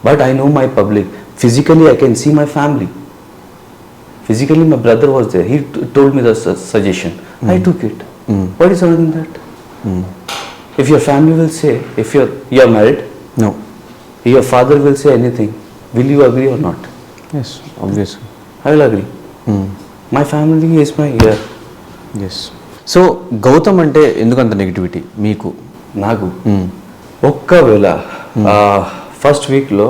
But I know my public. Physically, I can see my family. Physically, my brother was there. He told me the suggestion. I took it. What is wrong in that? If your family will say, if you're married, No. your father will say anything, will you agree or not? Yes, obviously. I will agree. My family is my ear. Yes. So Gautam అంటే ఎందుకంత negativity మీకు? నాకు ఒక్కవేళ first వీక్లో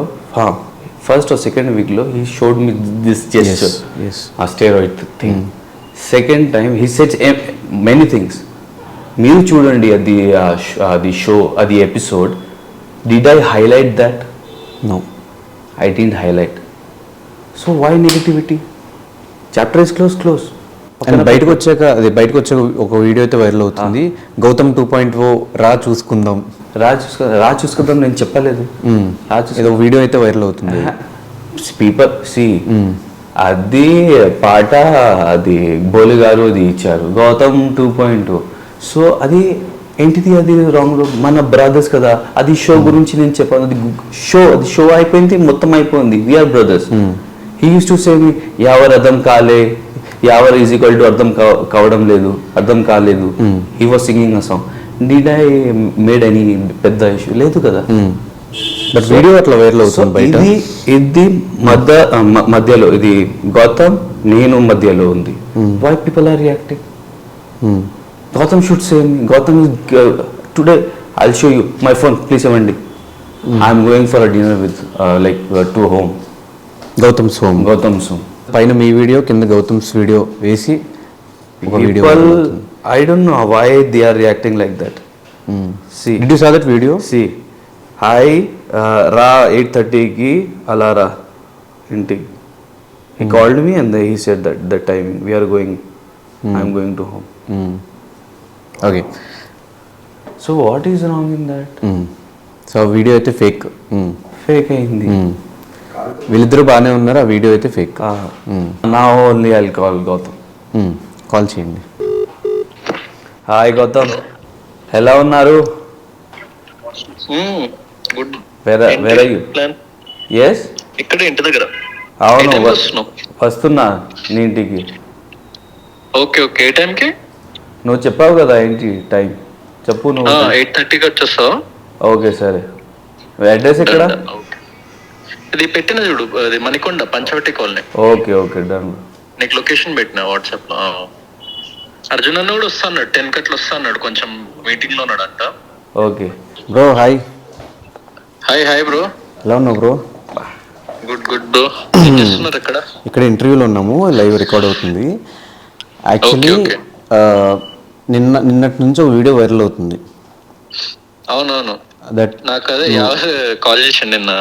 first or second వీక్లో he showed me this gesture, ఆ steroid thing. Second time he sets many things. మీరు చూడండి అది షో, అది episode. Did I highlight that? No, I don't highlight. So why negativity? Chapter is close. And బయటకు వచ్చాక ఒక video అయితే viral అవుతుంది, గౌతమ్ 2.0 రా చూసుకుందాం. రా చూసుకుందాం నేను చెప్పలేదు. ఏదో వీడియో అయితే వైరల్ అవుతుంది. పీపుల్ సి అది పాట, అది బోలి గారు అది ఇచ్చారు, గౌతమ్ 2.0. సో అది ఏంటిది? అది రాంగ్. మన బ్రదర్స్ కదా, అది షో గురించి నేను చెప్పాను. అది షో అయిపోయింది, మొత్తం అయిపోయింది. We are brothers. He used to say me ఎవరు అర్థం కాలే, ఎవరు ఈజ్ ఈక్వల్ టు అర్థం కాలేదు. He was singing a song. Did I made any పెద్ద ఇష్యూ? లేదు కదా. బట్ వీడియో అట్లా వైరల్ అవుతుంది బయట. ఇది మధ్యలో, ఇది గౌతమ్ నేను మధ్యలో ఉంది. Why people are reacting? Gautam should say me, Gautam today I'll show you my phone, please ఇవ్వండి. I'm going for a dinner with like to home, Gautam's home. పైన మీ వీడియో, కింద గౌతమ్స్ వీడియో వేసి ఒక video. I don't know why they are reacting like that. See, did you saw that video? See, hi, ra 8:30 ki alara inti. He called me and he said that timing we are going. I'm going to home. Okay. So what is wrong in that? So video అయితే fake. Fake అయింది. వీళ్ళిద్దరూ బాగానే ఉన్నారు, ఆ video అయితే fake. Now only I'll call Gautam. Call చేయండి. Hi Gautam, ఎలా ఉన్నారు? Good. Where are you? Yes, ఇక్కడ ఇంటి దగ్గర. అవును, వస్తున్నా నీ ఇంటికి. ఓకే. ఏ టైంకి? నువ్వు చెప్పావు కదా ఏంటి టైం, చెప్పు నువ్వు. 8:30కి వచ్చేస్తావు. ఓకే సరే. అడ్రస్ ఎక్కడ? ఇది పెట్టిన చూడు, అది Manikonda Panchavati colony. Okay done. నీకు లొకేషన్ పెట్టిన వాట్సాప్ లో. అర్జున్ అన్న కూడా వస్తా అన్నాడు, 10 గంటలు వస్తా అన్నాడు, కొంచెం మీటింగ్ లో ఉన్నాడంట. Okay bro, hi. Hi bro. ఎలా ఉన్నావు బ్రో? Good bro. ఏం చేస్తున్నారు ఇక్కడ? ఇక్కడ ఇంటర్వ్యూలో ఉన్నాము, లైవ్ రికార్డ్ అవుతుంది. యాక్చువల్లీ నిన్నటి నుంచి ఒక వీడియో వైరల్ అవుతుంది. అవునవును, నాకు అదే కాల్ చేశాను నిన్న.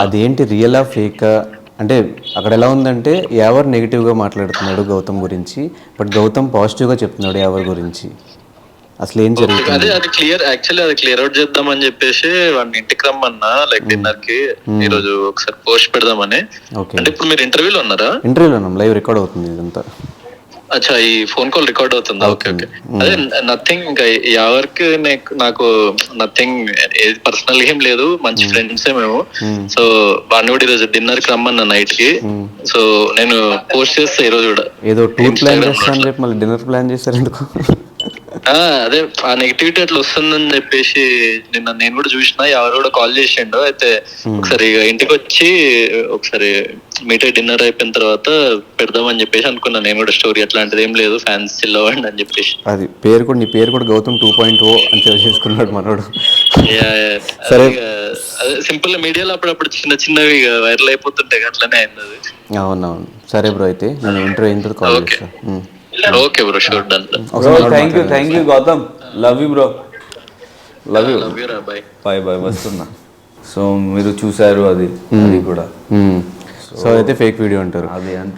అదేంటి, రియలా ఫేకా అంటే అక్కడ ఎలా ఉందంటే ఎవరు నెగిటివ్గా మాట్లాడుతున్నాడు గౌతమ్ గురించి, బట్ గౌతమ్ పాజిటివ్గా చెప్తున్నాడు ఎవరి గురించి. అసలు ఏం జరుగుతుంది? అది క్లియర్ అవుట్ చేద్దామని చెప్పేసి వాడిని ఇంటికి రమ్మన్నా, లైక్ డిన్నర్ కి ఈ రోజు ఒకసారి పోస్ట్ పెడదామని. అంటే ఇప్పుడు మీరు ఇంటర్వ్యూలో ఉన్నారా? ఇంటర్వ్యూలో ఉన్నాం, లైవ్ రికార్డ్ అవుతుంది ఇదంతా. అచ్చా, ఈ ఫోన్ కాల్ రికార్డ్ అవుతుందా? ఓకే. అదే నథింగ్, ఇంకా ఎవరికి నాకు నథింగ్, ఏది పర్సనల్ ఏం లేదు, మంచి ఫ్రెండ్సే మేము. సో వాడిని కూడా ఈరోజు డిన్నర్ కి రమ్మన్నా నైట్ కి. సో నేను పోస్ట్ చేస్తా ఈ రోజు కూడా. ఏదో టూర్ ప్లాన్ చేస్తాను చెప్పి మళ్ళీ డిన్నర్ ప్లాన్ చేస్తారు ఎందుకు? అదే ఆ నెగిటివిటీ అట్లా వస్తుందని చెప్పేసి నిన్న నేను కూడా చూసిన, ఎవరు కూడా కాల్ చేసిండు. అయితే ఒకసారి ఇంటికి వచ్చి ఒకసారి మీట్ అయ్యి డిన్నర్ అయిపోయిన తర్వాత పెడదామని చెప్పేసి అనుకున్నా నేను కూడా. స్టోరీ అట్లాంటిది ఏం లేదు, ఫ్యాన్స్ చిల్ అవ్వండి అని చెప్పేసి. అది నీ పేరు కూడా గౌతమ్ 2.0 అని చేసుకున్నాడు మనోడు. సరే, అదే సింపుల్ గా మీడియాలో అప్పుడప్పుడు చిన్నవి వైరల్ అయిపోతుంటాయి, అట్లనే అయింది అది. అవునవును. సరే బ్రో, అయితే నేను ఇంటర్వ్యూ అయిన తర్వాత కాల్ చేస్తాను. Okay bro, sure, done. Thank you Gautam, love you bro, love you. Bye. వస్తున్నా. సో మీరు చూసారు అది కూడా. సో అయితే ఫేక్ వీడియో అంటారు. అది